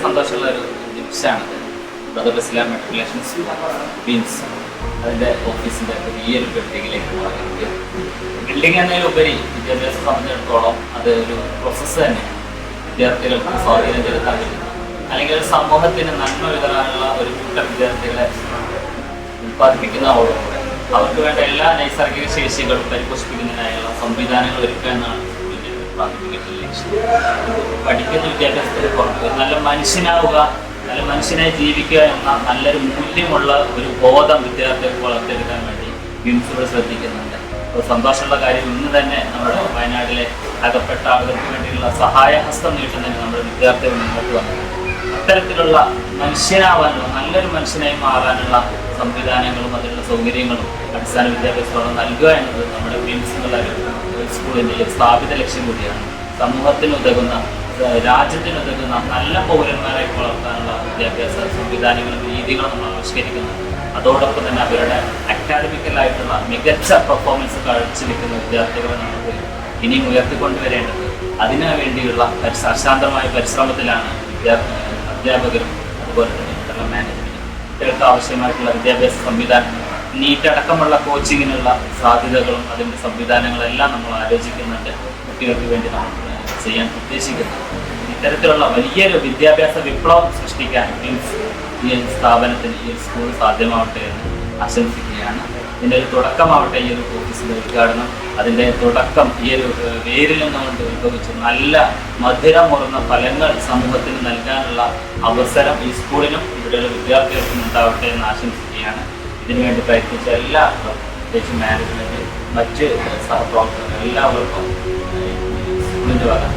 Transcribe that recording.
സന്തോഷമുള്ള ഒരു നിമിഷമാണത്. ബ്രദർ ഇസ്ലാം മെട്രിക്കുലേഷൻസ് ബീൻസ് അതിൻ്റെ ഓഫീസിൻ്റെ വലിയൊരു ബിൽഡിങ്ങിലേക്ക് മാറിയിട്ട് ബിൽഡിംഗ് എന്നതിലുപരി വിദ്യാഭ്യാസം സംബന്ധിച്ചിടത്തോളം അത് ഒരു പ്രോസസ്സ് തന്നെയാണ്. വിദ്യാർത്ഥികൾക്ക് സ്വാധീനം ചെലുത്താൻ പറ്റുന്ന അല്ലെങ്കിൽ സമൂഹത്തിന് നന്മ വിതരാനുള്ള ഒരു കൂട്ടം വിദ്യാർത്ഥികളെ ഉത്പാദിപ്പിക്കുന്നതോടുകൂടെ അവർക്ക് വേണ്ട എല്ലാ നൈസർഗിക ശേഷികളും പരിപോഷിപ്പിക്കുന്നതിനായുള്ള സംവിധാനങ്ങൾ ഒരുക്കുക എന്നാണ് ഇതിൻ്റെ പ്രാഥമിക ലക്ഷ്യം. പഠിക്കുന്ന വിദ്യാഭ്യാസത്തിന് പുറത്ത് ഒരു നല്ല മനുഷ്യനാവുക, നല്ല മനുഷ്യനായി ജീവിക്കുക എന്ന നല്ലൊരു മൂല്യമുള്ള ഒരു ബോധം വിദ്യാർത്ഥികൾക്ക് വളർത്തിയെടുക്കാൻ വേണ്ടി വിംസുകൾ ശ്രദ്ധിക്കുന്നുണ്ട്. അപ്പോൾ സന്തോഷമുള്ള കാര്യം ഇന്ന് തന്നെ നമ്മുടെ വയനാട്ടിലെ അകപ്പെട്ട ആളുകൾക്ക് വേണ്ടിയുള്ള സഹായഹസ്തം നീട്ടുന്നതിന് നമ്മുടെ വിദ്യാർത്ഥികൾ മുന്നോട്ട് വന്നിട്ടുണ്ട്. അത്തരത്തിലുള്ള മനുഷ്യനാവാനുള്ള നല്ലൊരു മനുഷ്യനായി മാറാനുള്ള സംവിധാനങ്ങളും അതിനുള്ള സൗകര്യങ്ങളും അടിസ്ഥാന വിദ്യാഭ്യാസത്തോടെ നൽകുക എന്നത് നമ്മുടെ വിംസ് എന്നുള്ള ഒരു സ്കൂളിൻ്റെ സ്ഥാപിത ലക്ഷ്യം കൂടിയാണ്. സമൂഹത്തിന് ഉതകുന്ന, രാജ്യത്തിനുതകുന്ന നല്ല പൗരന്മാരായി വളർത്താനുള്ള വിദ്യാഭ്യാസ സംവിധാനങ്ങളും രീതികളും നമ്മൾ ആവിഷ്കരിക്കുന്നത്. അതോടൊപ്പം തന്നെ അവരുടെ അക്കാദമിക്കലായിട്ടുള്ള മികച്ച പെർഫോമൻസ് കാഴ്ചവെക്കുന്ന വിദ്യാർത്ഥികളെ നമുക്ക് ഇനിയും ഉയർത്തിക്കൊണ്ടുവരേണ്ടത്. അതിനു വേണ്ടിയുള്ള അശാന്തമായ പരിശ്രമത്തിലാണ് അധ്യാപകരും അതുപോലെ തന്നെ ഇത്തരം മാനേജ്മെൻറ്റും. ഇത്തരത്തിൽ ആവശ്യമായിട്ടുള്ള വിദ്യാഭ്യാസ സംവിധാനം, നീറ്റ് അടക്കമുള്ള കോച്ചിങ്ങിനുള്ള സാധ്യതകളും അതിൻ്റെ സംവിധാനങ്ങളെല്ലാം നമ്മൾ ആലോചിക്കുന്നുണ്ട്. കുട്ടികൾക്ക് വേണ്ടി നമ്മൾ ചെയ്യാൻ ഉദ്ദേശിക്കുന്നത്. ഇത്തരത്തിലുള്ള വലിയൊരു വിദ്യാഭ്യാസ വിപ്ലവം സൃഷ്ടിക്കാൻ ഈ സ്ഥാപനത്തിന്, ഈ സ്കൂൾ സാധ്യമാവട്ടെ എന്ന് ആശംസിക്കുകയാണ്. ഇതിൻ്റെ ഒരു തുടക്കമാവട്ടെ ഈ ഒരു ഓഫീസിൻ്റെ ഉദ്ഘാടനം. അതിൻ്റെ തുടക്കം ഈ ഒരു വേരിൽ നിന്നുകൊണ്ട് ഉത്ഭവിച്ചു നല്ല മധുരമുറന്ന ഫലങ്ങൾ സമൂഹത്തിന് നൽകാനുള്ള അവസരം ഈ സ്കൂളിനും ഇവിടെയുള്ള വിദ്യാർത്ഥികൾക്കും ഉണ്ടാവട്ടെ എന്ന് ആശംസിക്കുകയാണ്. ഇതിനുവേണ്ടി പ്രയത്നിച്ച എല്ലാ പ്രത്യേകിച്ച് മാനേജ്മെൻറ്റ്, മറ്റ് സഹപ്രവർത്തകർ എല്ലാവർക്കും സ്കൂളിൻ്റെ ഭാഗം